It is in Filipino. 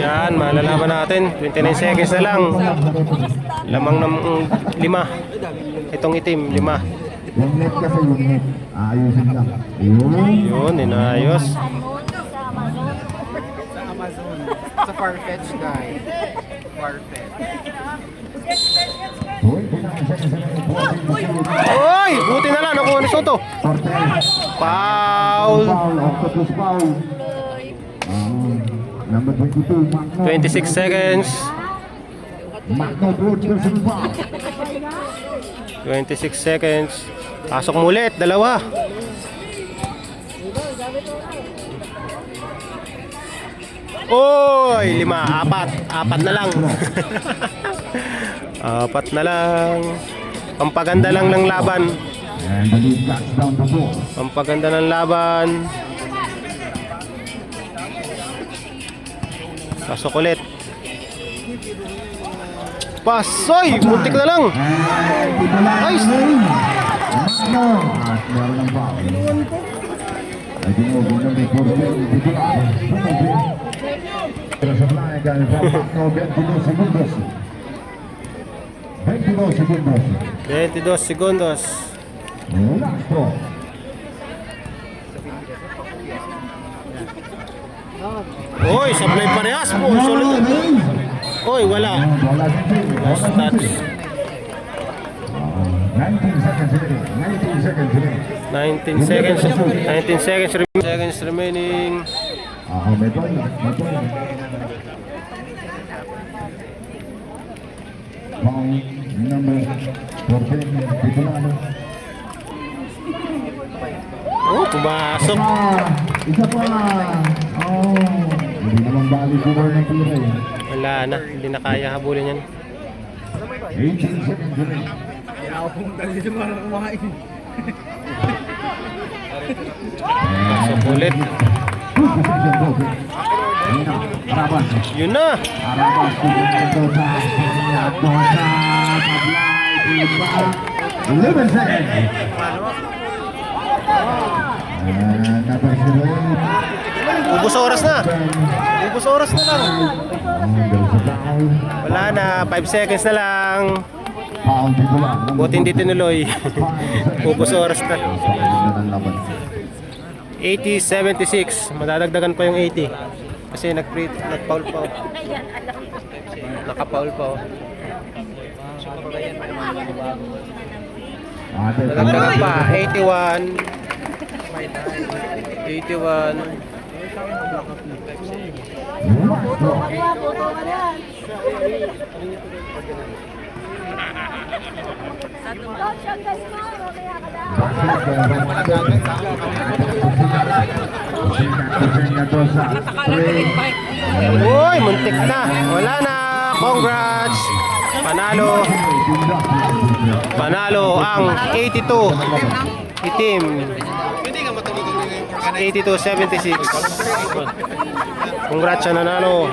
Yan, malalaman natin. 29 seconds na lang. Lamang ng 5. Itong itim, 5. Yung net kasi yung net. Ayusin lang. Yun, inayos. Sa Farfetch guy. Farfetch. Oy! Buti na lang, nakuha ni Soto. Foul! Octopus foul. Number 22, Magno. 26 seconds. Magno Broad versus foul. 26 seconds. Pasok mo ulit, dalawa. Oy, 5, 4 na lang. 4 na lang. Pampaganda lang ng laban. And the lead cuts down the ball. Pampaganda ng laban. Pasok ulit. Pasoy! Muntik na lang. Nice! Magno. At meron ng foul. Ay dinubo ng may 14 titular. Pero sa flying galing from Magno, 22 segundos. 22 segundos. 22 segundos. Last ball. Oy, sablay parehas po. Solid. Oy, wala. Wala din. Last touch. 19 seconds remaining. 19 seconds remaining. 19 seconds. 19 seconds remaining. May point. Foul number 14 titular. Oh, pumasok. Isa pa. Hindi naman bali cover ng tira eh. Wala na, hindi na kaya habulin yan. 18 seconds remaining. Ako pumunta dito para kumain. Pasok ulit. Arabas. Yun na. Arabas. Dosa. Dosa. Tablay. 11 seconds. Ubus oras na. Ubus oras na lang. Wala na, 5 seconds na lang. Buti hindi tinuloy. Ubus oras na. 80-76. Madadagdagan pa yung 80. Kasi nag-foul pa. Naka-foul pa. Nadagdagan pa. 81. 81. Uy, muntik na. Wala na. Congrats. Panalo. Panalo ang 82. Itim. 82-76. Congrats sa nanalo.